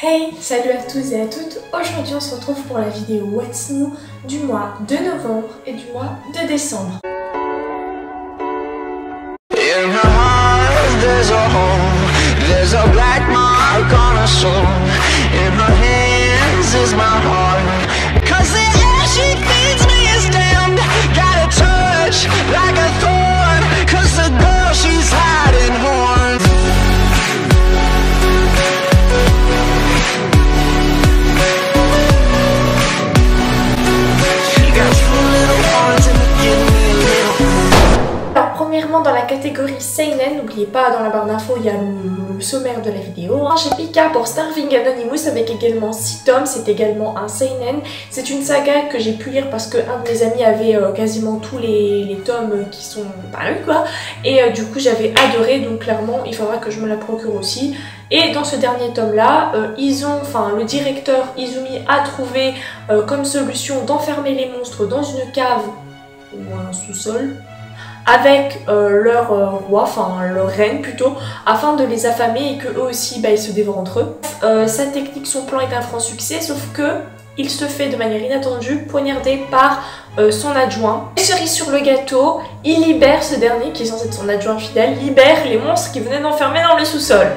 Hey, salut à tous et à toutes. Aujourd'hui on se retrouve pour la vidéo What's New du mois de novembre et du mois de décembre. In her heart, there's a hole, there's a black mark on her soul. In her hands is my heart, 'cause the air she feeds me is damned. Got a touch like a thorn, 'cause the girl she's hiding horns. Alors premièrement dans la catégorie Seinen, n'oubliez pas dans la barre d'infos il y a le sommaire de la vidéo. J'ai Pika pour Starving Anonymous avec également 6 tomes, c'est également un Seinen. C'est une saga que j'ai pu lire parce qu'un de mes amis avait quasiment tous les tomes qui sont parus quoi. Et du coup j'avais adoré, donc clairement il faudra que je me la procure aussi. Et dans ce dernier tome là, le directeur Izumi a trouvé comme solution d'enfermer les monstres dans une cave ou un sous-sol avec leur roi, leur reine plutôt, afin de les affamer et que eux aussi ils se dévorent entre eux. Sa technique, son plan est un franc succès, sauf que il se fait de manière inattendue poignarder par son adjoint. Et cerise sur le gâteau, il libère ce dernier, qui est censé être son adjoint fidèle, libère les monstres qui venaient d'enfermer dans le sous-sol.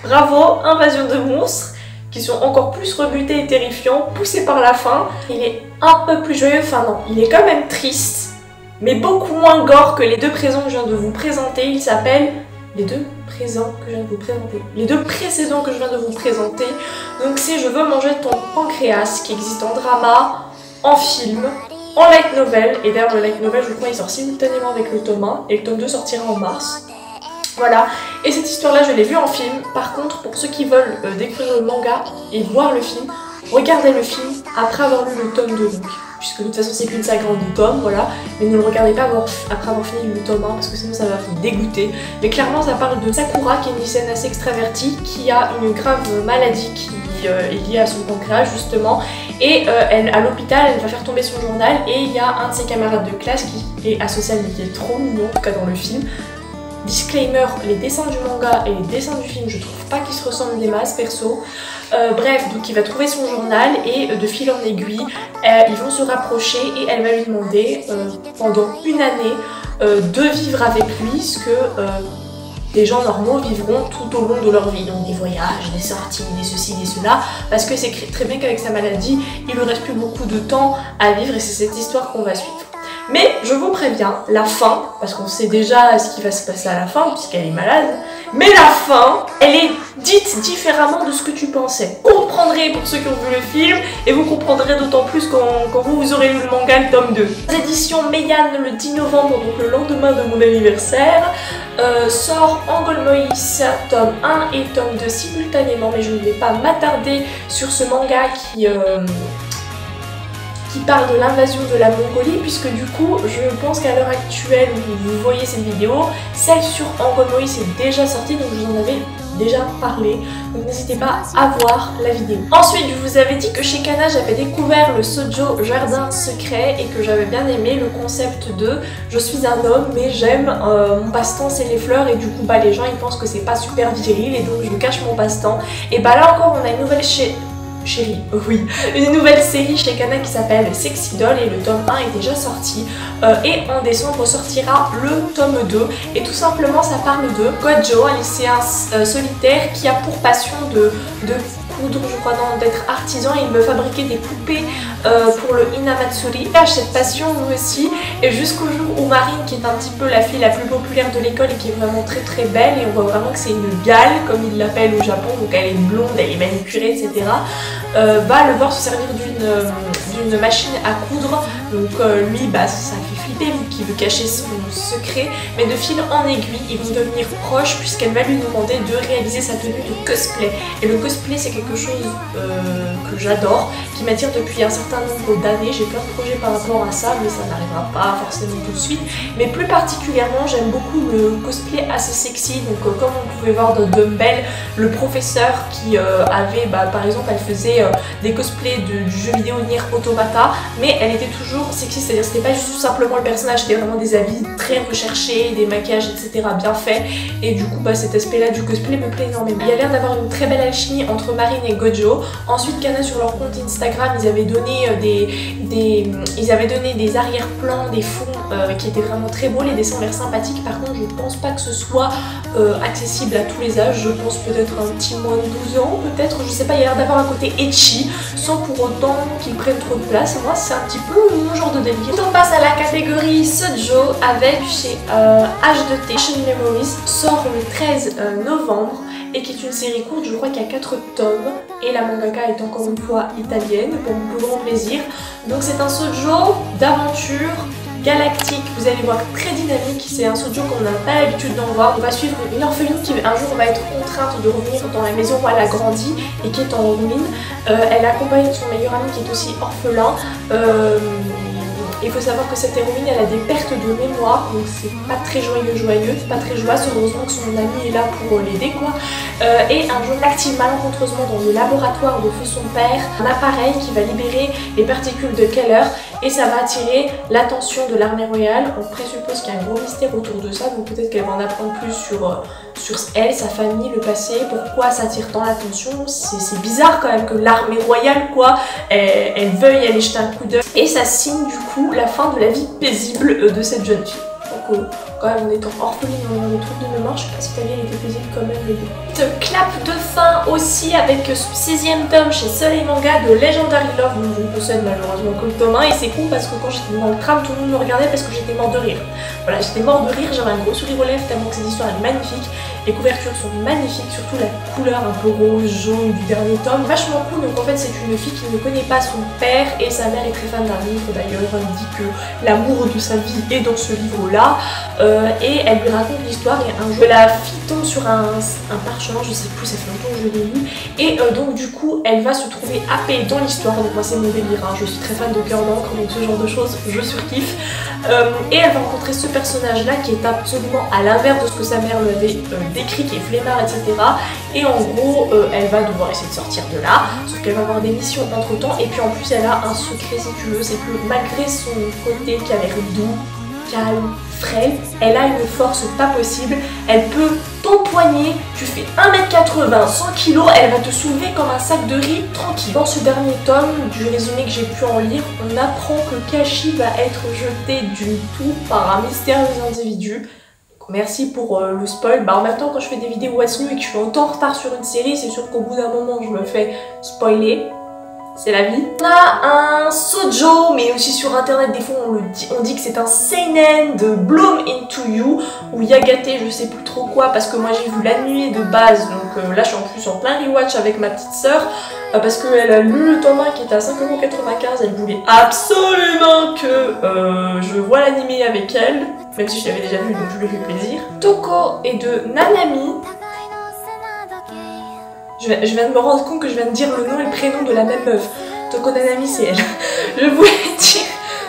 Bravo, invasion de monstres qui sont encore plus rebutés et terrifiants, poussés par la faim. Il est un peu plus joyeux, il est quand même triste, mais beaucoup moins gore que les deux présents que je viens de vous présenter. Il s'appelle les deux présents que je viens de vous présenter. Les deux précédents que je viens de vous présenter. Donc c'est Je veux manger ton pancréas, qui existe en drama, en film, en light novel. Et d'ailleurs le light novel je crois il sort simultanément avec le tome 1 et le tome 2 sortira en mars. Voilà, et cette histoire-là, je l'ai vue en film. Par contre, pour ceux qui veulent découvrir le manga et voir le film, regardez le film après avoir lu le tome 2, donc, puisque de toute façon, c'est qu'une saga en 2 tomes, voilà. Mais ne le regardez pas après avoir fini le tome 1, parce que sinon ça va vous dégoûter. Mais clairement, ça parle de Sakura, qui est une lycéenne assez extravertie, qui a une grave maladie qui est liée à son pancréas, justement. Et à l'hôpital, elle va faire tomber son journal, et il y a un de ses camarades de classe qui est asocial, mais qui est trop mignon, en tout cas dans le film. Disclaimer, les dessins du manga et les dessins du film, je trouve pas qu'ils se ressemblent des masses perso. Bref, donc il va trouver son journal et de fil en aiguille, ils vont se rapprocher et elle va lui demander pendant une année de vivre avec lui ce que des gens normaux vivront tout au long de leur vie. Donc des voyages, des sorties, des ceci, des cela, parce que c'est très bien qu'avec sa maladie, il lui reste plus beaucoup de temps à vivre et c'est cette histoire qu'on va suivre. Mais je vous préviens, la fin, parce qu'on sait déjà ce qui va se passer à la fin puisqu'elle est malade, mais la fin, elle est dite différemment de ce que tu pensais. Vous comprendrez pour ceux qui ont vu le film et vous comprendrez d'autant plus quand vous aurez lu le manga, le tome 2. L'édition Meian le 10 novembre, donc le lendemain de mon anniversaire, sort Angol Moïse tome 1 et tome 2 simultanément, mais je ne vais pas m'attarder sur ce manga qui parle de l'invasion de la Mongolie, puisque du coup je pense qu'à l'heure actuelle où vous voyez cette vidéo, celle sur Angol Moïse est déjà sortie, donc je vous en avais déjà parlé, donc n'hésitez pas à voir la vidéo. Ensuite je vous avais dit que chez Kana j'avais découvert le Shoujo Jardin Secret et que j'avais bien aimé le concept de je suis un homme mais j'aime mon passe-temps c'est les fleurs, et du coup les gens ils pensent que c'est pas super viril et donc je cache mon passe-temps. Et là encore on a une nouvelle une nouvelle série chez Kana qui s'appelle Sexy Doll et le tome 1 est déjà sorti et en décembre sortira le tome 2 et tout simplement ça parle de Gojo, un lycéen solitaire qui a pour passion de coudre, je crois, d'être artisan, et il veut fabriquer des poupées pour le Hinamatsuri. Il a cette passion lui aussi, et jusqu'au jour où Marine, qui est un petit peu la fille la plus populaire de l'école et qui est vraiment très très belle, et on voit vraiment que c'est une gale comme ils l'appellent au Japon, donc elle est blonde, elle est manucurée, etc., va le voir se servir d'une machine à coudre. Donc lui ça fait flipper vu qu'il veut cacher son secret, mais de fil en aiguille ils vont devenir proches puisqu'elle va lui demander de réaliser sa tenue de cosplay. Et le cosplay c'est quelque chose que j'adore, qui m'attire depuis un certain nombre d'années. J'ai plein de projets par rapport à ça, mais ça n'arrivera pas forcément tout de suite. Mais plus particulièrement j'aime beaucoup le cosplay assez sexy, donc comme on pouvait voir dans Dumbbell, le professeur qui avait par exemple elle faisait des cosplays du jeu vidéo Nier Automata, mais elle était toujours sexy, c'est-à-dire c'était pas juste simplement le personnages, c'était vraiment des habits très recherchés, des maquillages, etc. bien faits. Et du coup, bah, cet aspect-là du cosplay me plaît énormément. Il y a l'air d'avoir une très belle alchimie entre Marine et Gojo. Ensuite, Kana, sur leur compte Instagram, ils avaient donné des arrière-plans, des fonds qui étaient vraiment très beaux. Les dessins ont l'air sympathiques. Par contre, je pense pas que ce soit accessible à tous les âges. Je pense peut-être un petit moins de 12 ans, peut-être. Je sais pas, il y a l'air d'avoir un côté ecchi, sans pour autant qu'il prenne trop de place. Moi, c'est un petit peu mon genre de délire. On passe à la catégorie Shoujo avec chez H2T. Action Memories sort le 13 novembre et qui est une série courte, je crois qu'il y a 4 tomes et la mangaka est encore une fois italienne pour mon plus grand plaisir. Donc c'est un shoujo d'aventure galactique, vous allez voir, très dynamique. C'est un shoujo qu'on n'a pas l'habitude d'en voir. On va suivre une orpheline qui un jour va être contrainte de revenir dans la maison où elle a grandi et qui est en ruine. Elle accompagne son meilleur ami qui est aussi orphelin. Il faut savoir que cette héroïne, elle a des pertes de mémoire, donc c'est pas très joyeux, pas très joyeux. Heureusement que son ami est là pour l'aider, quoi. Et un jour, elle active malencontreusement dans le laboratoire de feu son père un appareil qui va libérer les particules de Keller et ça va attirer l'attention de l'armée royale. On présuppose qu'il y a un gros mystère autour de ça, donc peut-être qu'elle va en apprendre plus sur elle, sa famille, le passé, pourquoi ça attire tant l'attention. C'est bizarre quand même que l'armée royale, quoi, elle veuille aller jeter un coup d'œil. Et ça signe du coup la fin de la vie paisible de cette jeune fille. Donc quand même en étant orpheline dans les trucs de mémoire, je sais pas si ta vie elle était paisible quand même, mais bon. Clap de fin aussi avec son 6ème tome chez Soleil Manga de Legendary Love, dont je ne possède malheureusement que le tome 1, et c'est con parce que quand j'étais dans le tram, tout le monde me regardait parce que j'étais mort de rire. Voilà, j'étais mort de rire, j'avais un gros sourire aux lèvres tellement que cette histoire est magnifique. Les couvertures sont magnifiques, surtout la couleur un peu rose, jaune du dernier tome, vachement cool. Donc en fait c'est une fille qui ne connaît pas son père et sa mère est très fan d'un livre d'ailleurs. Elle dit que l'amour de sa vie est dans ce livre là et elle lui raconte l'histoire et un jour la fille tombe sur un parchemin, je sais plus, ça fait longtemps que je l'ai lu, et donc du coup elle va se trouver happée dans l'histoire. Donc moi c'est mon délire, hein. Je suis très fan de Cœur d'encre, donc ce genre de choses je surkiffe. Et elle va rencontrer ce personnage là qui est absolument à l'inverse de ce que sa mère lui avait décrit, qui est flemmard, etc. Et en gros elle va devoir essayer de sortir de là, sauf qu'elle va avoir des missions entre temps, et puis en plus elle a un secret si tu veux, c'est que malgré son côté qui a l'air doux, calme, frêle, elle a une force pas possible. Elle peut t'empoigner, tu fais 1m80, 100 kg, elle va te soulever comme un sac de riz tranquille. Dans ce dernier tome, du résumé que j'ai pu en lire, on apprend que Kashi va être jeté d'une tour par un mystérieux individu. Merci pour le spoil. Bah en même temps quand je fais des vidéos What's New et que je suis autant en retard sur une série, c'est sûr qu'au bout d'un moment je me fais spoiler. C'est la vie. On a un shoujo, mais aussi sur internet des fois on dit que c'est un seinen de Bloom Into You ou Yagate, je sais plus trop quoi, parce que moi j'ai vu l'animé de base, donc là je suis en plus en plein rewatch avec ma petite sœur parce qu'elle a lu le tome 1 qui était à 5,95 €, elle voulait absolument que je vois l'animé avec elle, même si je l'avais déjà vu donc je lui ai fait plaisir. Toko et de Nanami. Je viens de me rendre compte que je viens de dire le nom et le prénom de la même meuf. Toko Nanami, c'est elle. Je voulais dire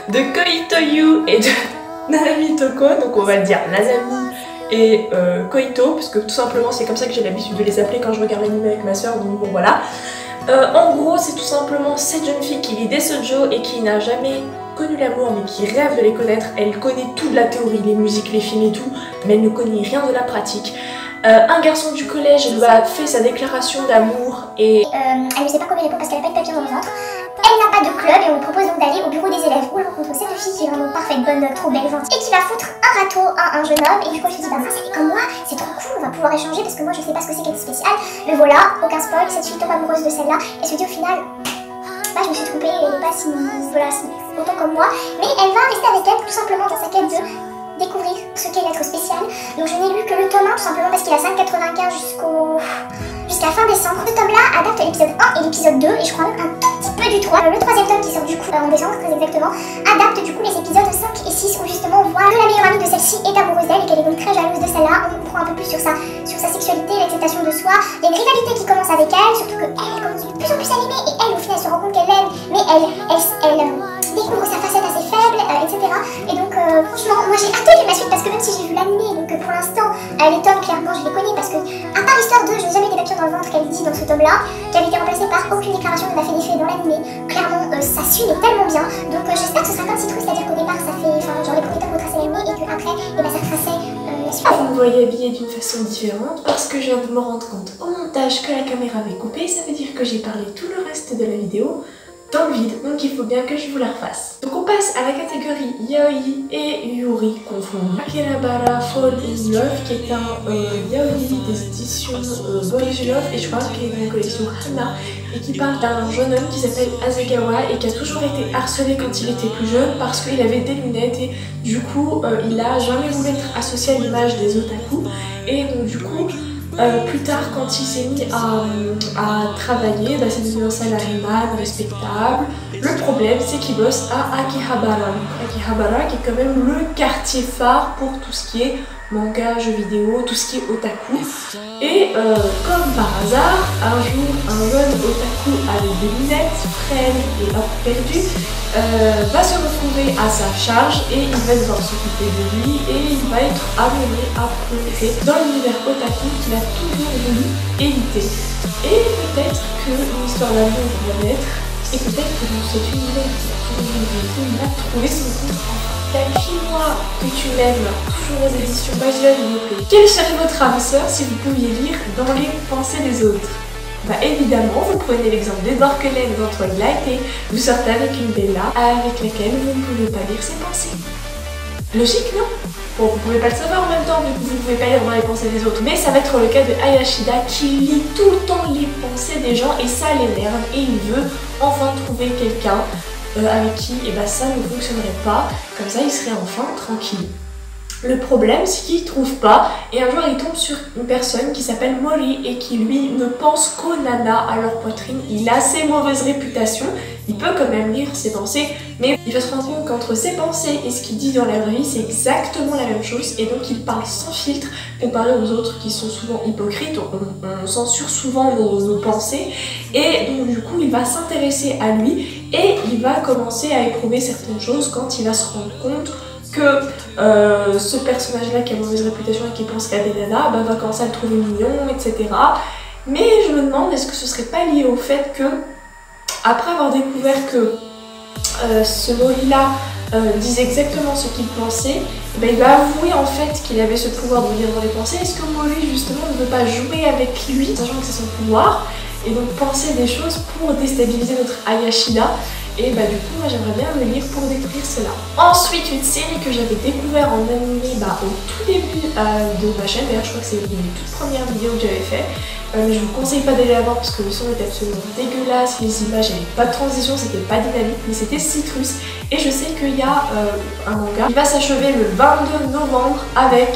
de Koito et de Nanami Toko, donc on va dire Nanami et Koito, parce que tout simplement c'est comme ça que j'ai l'habitude de les appeler quand je regarde l'anime avec ma soeur, donc bon voilà. En gros c'est tout simplement cette jeune fille qui lit des shoujo et qui n'a jamais connu l'amour mais qui rêve de les connaître. Elle connaît tout de la théorie, les musiques, les films et tout, mais elle ne connaît rien de la pratique. Un garçon du collège lui a fait sa déclaration d'amour et elle ne sait pas comment répondre parce qu'elle n'a pas de papier dans le ventre. Elle n'a pas de club et on lui propose donc d'aller au bureau des élèves où elle rencontre cette fille qui est vraiment parfaite, bonne, trop belle, gentille et qui va foutre un râteau à un jeune homme. Et du coup elle se dit bah mince, elle est comme moi, c'est trop cool, on va pouvoir échanger parce que moi je sais pas ce que c'est qu'être spécial. Le voilà, aucun spoil, cette fille tombe amoureuse de celle-là et se dit au final bah je me suis trompée, elle n'est pas si, voilà, si autant comme moi, mais elle va rester avec elle tout simplement dans sa quête de découvrir ce qu'est l'être spécial. Donc je n'ai lu que le tome 1 tout simplement parce qu'il a 5,95 jusqu'à fin décembre. Ce tome là adapte l'épisode 1 et l'épisode 2 et je crois même un tout petit peu du 3. Le troisième tome qui sort du coup en décembre très exactement adapte du coup les épisodes 5 et 6 où justement on voit que la meilleure amie de celle-ci est amoureuse d'elle et qu'elle est donc très jalouse de celle-là. On comprend un peu plus sur sa sexualité, l'acceptation de soi. Il y a une rivalité qui commence avec elle, surtout que elle commence de plus en plus à l'aimer et elle au final se rend compte qu'elle l'aime mais elle découvre sa facette assez faible, etc. Et donc franchement moi j'ai hâte de lire la suite parce que même si j'ai vu l'animé, donc pour l'instant les tomes clairement je les connais parce que à part l'histoire de je n'ai jamais des papillons dans le ventre qu'elle dit dans ce tome là, qui avait été remplacée par aucune déclaration ne m'a fait d'effet dans l'animé, clairement ça suit mais tellement bien, donc j'espère que ce sera comme Citrus, c'est à dire qu'au départ ça fait, enfin genre les premiers voyez habillée d'une façon différente parce que je viens de me rendre compte au montage que la caméra avait coupé. Ça veut dire que j'ai parlé tout le reste de la vidéo dans le vide, donc il faut bien que je vous la refasse. Donc on passe à la catégorie yaoi et yuri confondus. Akihabara Fall in Love, qui est un yaoi des éditions Boys Love, et je crois qu'il est dans la collection Hana, et qui parle d'un jeune homme qui s'appelle Asegawa et qui a toujours été harcelé quand il était plus jeune parce qu'il avait des lunettes et du coup il a jamais voulu être associé à l'image des otaku, et donc du coup plus tard, quand il s'est mis à travailler, bah, c'est devenu un salariman respectable. Le problème, c'est qu'il bosse à Akihabara. Akihabara qui est quand même le quartier phare pour tout ce qui est manga, jeux vidéo, tout ce qui est otaku. Et comme par hasard, un jour, un jeune otaku avec des lunettes, frêles et hop perdu, va se retrouver à sa charge et il va devoir s'occuper de lui et il va être amené à plonger dans l'univers otaku qu'il a toujours voulu éviter. Et peut-être que une histoire d'amour va naître, et peut-être que dans cet univers qu'il a toujours voulu éviter, il va trouver son compte. Qualifie-moi que tu m'aimes, toujours aux éditions Boys Love. Quelle serait votre âme sœur si vous pouviez lire dans les pensées des autres? Bah évidemment, vous prenez l'exemple d'Edward Cullen dans Twilight et vous sortez avec une Bella avec laquelle vous ne pouvez pas lire ses pensées. Logique, non? Bon, vous pouvez pas le savoir en même temps, vu que vous ne pouvez pas lire dans les pensées des autres. Mais ça va être le cas de Hayashida qui lit tout le temps les pensées des gens et ça l'énerve et il veut enfin trouver quelqu'un avec qui ça ne fonctionnerait pas. Comme ça, il serait enfin tranquille. Le problème, c'est qu'il ne trouve pas, et un jour il tombe sur une personne qui s'appelle Mori et qui lui ne pense qu'aux nanas à leur poitrine. Il a assez mauvaise réputation, il peut quand même lire ses pensées, mais il va se rendre compte qu'entre ses pensées et ce qu'il dit dans la vraie vie, c'est exactement la même chose, et donc il parle sans filtre, comparé aux autres qui sont souvent hypocrites. On censure souvent nos pensées, et donc du coup il va s'intéresser à lui, et il va commencer à éprouver certaines choses quand il va se rendre compte que ce personnage-là qui a mauvaise réputation et qui pense qu'à des nanas va commencer à le trouver mignon, etc. Mais je me demande, est-ce que ce serait pas lié au fait que, après avoir découvert que ce Mori-là disait exactement ce qu'il pensait, il va avouer en fait qu'il avait ce pouvoir de lire dans les pensées. Est-ce que Mori justement ne veut pas jouer avec lui, sachant que c'est son pouvoir, et donc penser des choses pour déstabiliser notre Hayashida? Et du coup, moi j'aimerais bien le lire pour découvrir cela. Ensuite, une série que j'avais découvert en animé au tout début de ma chaîne. D'ailleurs, je crois que c'est une des toutes premières vidéos que j'avais fait. Mais je vous conseille pas d'aller la voir parce que le son était absolument dégueulasse, les images, il n'y avait pas de transition, c'était pas dynamique, mais c'était Citrus. Et je sais qu'il y a un manga qui va s'achever le 22 novembre avec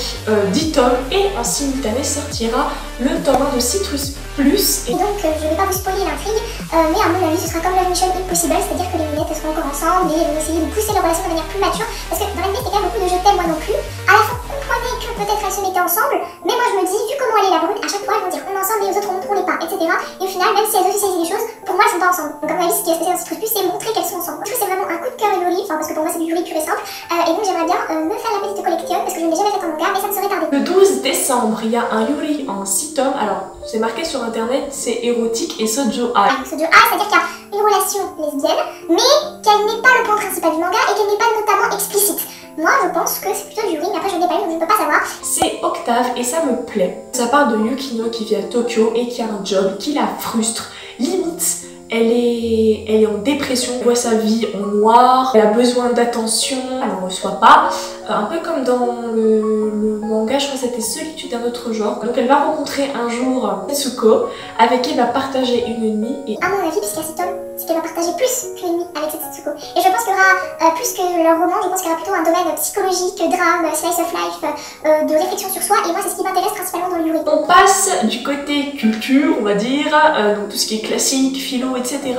10 tomes et en simultané sortira le tome 1 de Citrus Plus. Et donc, je vais pas vous spoiler l'intrigue, mais à mon avis, ce sera comme la Mission Impossible, c'est-à-dire que les lunettes seront encore ensemble et elles vont essayer de pousser leur relation de manière plus mature. Parce que dans l'anime, il y a beaucoup de je t'aime, moi non plus. À la fin, comprenez que peut-être elles se mettaient ensemble, mais moi je me dis, vu comment elle est la brune, à chaque fois elles vont dire on est ensemble et aux autres on n'est pas, etc. Et au final, même si elles officialisent des choses, pour moi elles sont pas ensemble. Donc à mon avis, ce qui est spécial dans Citrus Plus, c'est montrer qu'elles sont ensemble. Je trouve que c'est vraiment un coup de cœur Yuri, parce que pour moi c'est du Yuri pur et simple. Et donc j'aimerais bien me faire la petite collection parce que je ne l'ai jamais fait en manga, mais ça me serait tardé. Le 12 décembre, il y a un Yuri en 6 tomes. Alors, c'est marqué sur internet, c'est érotique et Shoujo Ai. Shoujo Ai, c'est-à-dire qu'il y a une relation lesbienne, mais qu'elle n'est pas le point principal du manga et qu'elle n'est pas notamment explicite. Moi, je pense que c'est plutôt du Yuri, mais après je n'ai pas lu, donc je ne peux pas savoir. C'est Octave et ça me plaît. Ça parle de Yukino qui vit à Tokyo et qui a un job qui la frustre. Limite, elle est en dépression, elle voit sa vie en noir, elle a besoin d'attention, elle n'en reçoit pas. Un peu comme dans le manga, je crois que c'était Solitude d'un autre genre. Donc elle va rencontrer un jour Setsuko, avec qui elle va partager une nuit. Et à mon avis, puisqu'il y a cet homme, c'est qu'elle va partager plus qu'une nuit avec cette Setsuko. Et je pense qu'il y aura, plus que leur roman, je pense qu'il y aura plutôt un domaine psychologique, drame, slice of life, de réflexion sur soi. Et moi, c'est ce qui m'intéresse principalement dans le Yuri. On passe du côté culture, on va dire, donc tout ce qui est classique, philo, etc.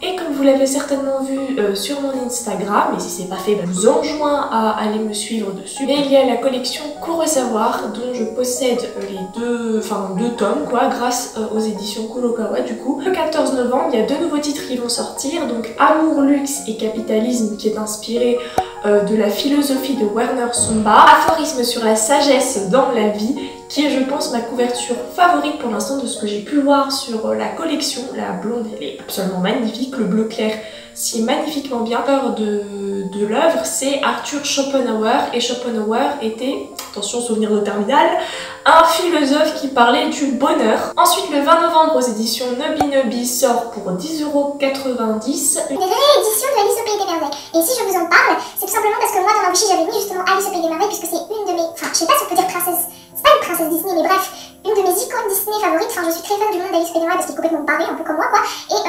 Et comme vous l'avez certainement vu sur mon Instagram, et si c'est pas fait, je vous enjoins à aller me suivre dessus. Mais il y a la collection Kurosawa dont je possède les deux tomes grâce aux éditions Kurokawa du coup. Le 14 novembre, il y a 2 nouveaux titres qui vont sortir, donc Amour, luxe et capitalisme qui est inspiré de la philosophie de Werner Sombart, aphorisme sur la sagesse dans la vie qui est je pense ma couverture favorite pour l'instant de ce que j'ai pu voir sur la collection. La blonde elle est absolument magnifique, le bleu clair s'y est magnifiquement bien. L'auteur de l'œuvre c'est Arthur Schopenhauer et Schopenhauer était, attention souvenir de terminale, un philosophe qui parlait du bonheur. Ensuite le 20 novembre aux éditions Nubby Nubby sort pour 10,90 €. Une réédition de Alice au Pays des Merveilles. Et si je vous en parle, c'est tout simplement parce que moi dans ma bougie j'avais mis justement Alice au Pays des Merveilles puisque c'est une de mes... Enfin je sais pas si on peut dire princesse, c'est pas une princesse Disney mais bref, une de mes icônes Disney favorites. Enfin je suis très fan du monde d'Alice au Pays des Merveilles parce qu'il est complètement barré, un peu comme moi quoi. Et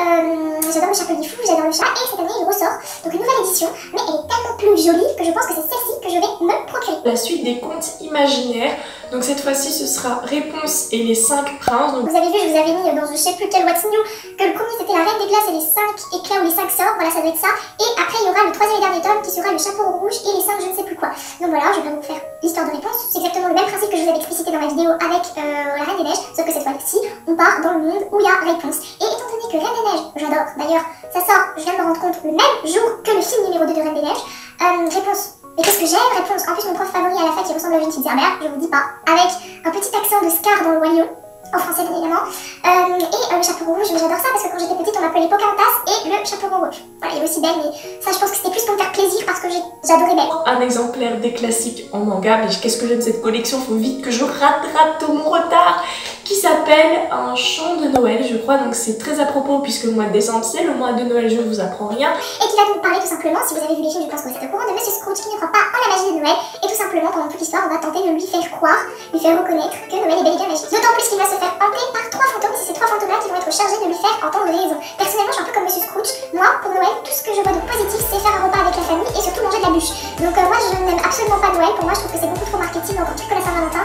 j'adore le Chapelier Fou, j'adore le chat. Et cette année il ressort, donc une nouvelle édition, mais elle est tellement plus jolie que je pense que c'est celle-ci que je vais me procurer. La suite des contes imaginaires, donc cette fois-ci ce sera Réponse et les 5 princes. Donc... Vous avez vu, je vous avais mis dans je sais plus quel What's New que le premier c'était la Reine des Glaces et les 5 éclats ou les 5 sorts, voilà ça doit être ça. Et après il y aura le troisième et dernier tome qui sera le Chapeau rouge et les 5 je ne sais plus quoi. Donc voilà, je vais vous faire l'histoire de Réponse. C'est exactement le même principe que je vous avais explicité dans ma vidéo avec la Reine des Neiges, sauf que cette fois-ci on part dans le monde où il y a Réponse. Et étant donné que Reine des Neiges, j'adore, d'ailleurs ça sort, je viens de me rendre compte, le même jour que le film numéro 2 de Reine des Neiges, Réponse. Mais qu'est-ce que j'aime, Réponse. En plus mon prof favori à la fac il ressemble à une petite Zerber, je vous dis pas, avec un petit accent de Scar dans le Roi Lion, en français bien évidemment, et le chapeau rouge, j'adore ça parce que quand j'étais petite on m'appelait Pocahontas et le chapeau rouge. Voilà, il est aussi belle mais ça je pense que c'était plus pour me faire plaisir parce que j'adorais Belle. Un exemplaire des classiques en manga, mais qu'est-ce que j'aime cette collection, faut vite que je rattrape tout mon retard, qui s'appelle Un chant de Noël je crois, donc c'est très à propos puisque le mois de décembre c'est le mois de Noël, je ne vous apprends rien. Et qui va nous parler tout simplement, si vous avez vu les films je pense que vous êtes au courant, de Monsieur Scrooge qui ne croit pas en la magie de Noël et tout simplement pendant toute l'histoire on va tenter de lui faire croire, lui faire reconnaître que Noël est bel et bien magique. D'autant plus qu'il va se faire hanter par 3 fantômes, c'est ces 3 fantômes là qui vont être chargés de lui faire entendre raison. Personnellement je suis un peu comme Monsieur Scrooge, moi pour Noël tout ce que je vois de positif c'est faire un repas avec la famille et surtout manger de la bûche. Donc moi je n'aime absolument pas Noël, pour moi je trouve que c'est beaucoup trop marketing, encore pire que la Saint-Valentin.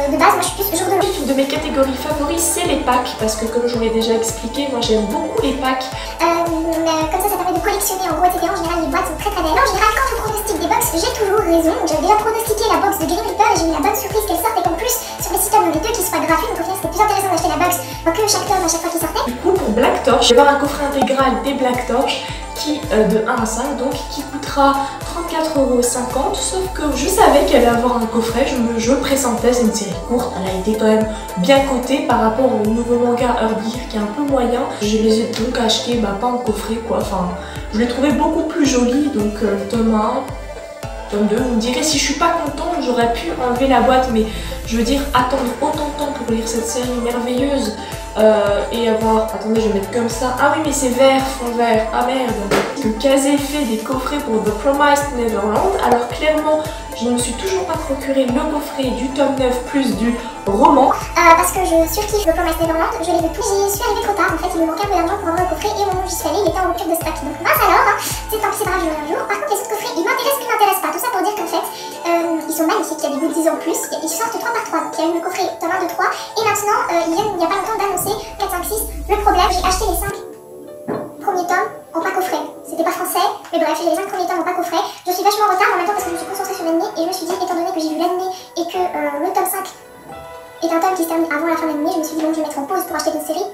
De base moi je suis plus jour de Noël. Une de mes catégories favoris c'est les packs, parce que comme je vous l'ai déjà expliqué, moi j'aime beaucoup les packs. Comme ça permet de collectionner en gros etc. En général les boîtes sont très belles. En général quand je pronostique des box j'ai toujours raison. J'avais déjà pronostiqué la box de Grim Reaper et j'ai eu la bonne surprise qu'elle sorte et qu'en plus sur les 6 tomes les 2 qui soient gratuits, donc au final c'était plus intéressant d'acheter la box que chaque tome à chaque fois qu'il sortait. Du coup pour Black Torch, je vais avoir un coffret intégral des Black Torch qui de 1 à 5 donc qui coûtera 34,50 €, sauf que je savais qu'elle allait avoir un coffret, je le pressentais, c'est une série courte, elle a été quand même bien cotée par rapport au nouveau manga Heart Gear qui est un peu moyen. Je les ai donc achetés pas en coffret quoi, enfin je les trouvais beaucoup plus jolis, donc tome 1, tome 2, vous me direz si je suis pas contente j'aurais pu enlever la boîte, mais je veux dire attendre autant de temps pour lire cette série merveilleuse et avoir... Attendez, je vais mettre comme ça. Ah oui, mais c'est vert, fond vert. Ah merde. Le casé fait des coffrets pour The Promised Neverland. Alors clairement, je ne me suis toujours pas procuré le coffret du tome 9 plus du roman. Parce que je surkiffe The Promised Neverland, je les veux tous. J'y suis arrivée trop tard, en fait il me manquait un peu d'argent pour avoir le coffret et au moment où j'y suis allée il était en rupture de stock. Donc mince alors, c'est tant pis, c'est pas grave, je un jour. Par contre les autres coffrets ils m'intéressent mais ils m'intéressent pas. Tout ça pour dire qu'en fait ils sont magnifiques, il y a des goodies en plus, ils sortent 3 par 3. Donc il y a eu le coffret tome 1, 2, 3 et maintenant il y a pas longtemps d'annoncer 4, 5, 6. Le problème, j'ai acheté les 5 premiers tomes en pack coffret. C'était pas français, mais bref, j'ai les 5 premiers tomes en pack coffret. Je suis vachement en retard en même temps parce que je me suis concentrée sur l'anime et je me suis dit, étant donné que j'ai vu l'anime et que le tome 5 est un tome qui se termine avant la fin de l'anime, je me suis dit bon, je vais mettre en pause pour acheter d'autres séries.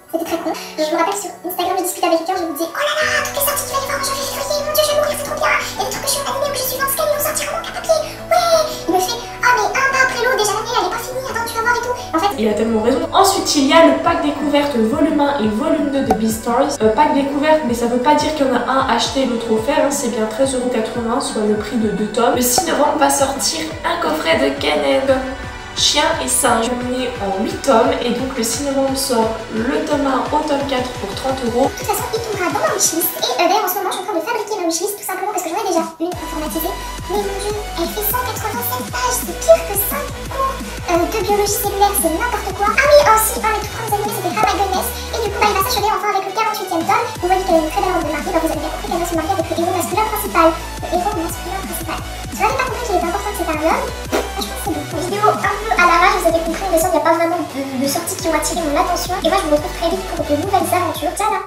C'était très con. Je me rappelle sur Instagram, je discute avec quelqu'un, je me disais oh là là, toutes les sorties qu'il va y avoir en janvier, février, mon dieu, je vais mourir, c'est trop bien. Il y a des trucs que je suis en animé où je suis dans Sky, ils vont sortir en manque à papier. Ouais. Il me fait ah mais un pas après l'autre, déjà l'année elle est pas finie, attends, tu vas voir et tout. En fait, il a tellement raison. Ensuite, il y a le pack découverte volume 1 et volume 2 de Beastars. Pack découverte, mais ça veut pas dire qu'il y en a un acheté et l'autre offert, hein. C'est bien 13,80 €, soit le prix de 2 tomes. Le 6 novembre va sortir un coffret de Kenneth, Chien et singe, mené en 8 tomes, et donc le 6 novembre sort le tome 1 au tome 4 pour 30 €. De toute façon, il tombera dans ma wishlist. Et d'ailleurs, en ce moment, je suis en train de fabriquer ma wishlist tout simplement parce que j'en ai déjà une informatisée. Mais mon dieu, elle fait 187 pages, c'est pire que 5 cours de biologie cellulaire, c'est n'importe quoi. Ah oui, aussi, un des tout premiers animés, c'était How I Got Ness. Et du coup, il va s'achever enfin avec le 48e tome. Vous voyez qu'elle a une très belle robe de mariée, vous avez bien compris qu'elle va se marier avec le héros masculin principal. Le héros masculin principal. Je n'avais pas compris qu'il était important que c'était un homme. Franchement, c'est bon. Vidéo un peu à l'arrache, vous avez compris, il me semble qu'il n'y a pas vraiment de sorties qui ont attiré mon attention. Et moi, je vous retrouve très vite pour de nouvelles aventures. Tada!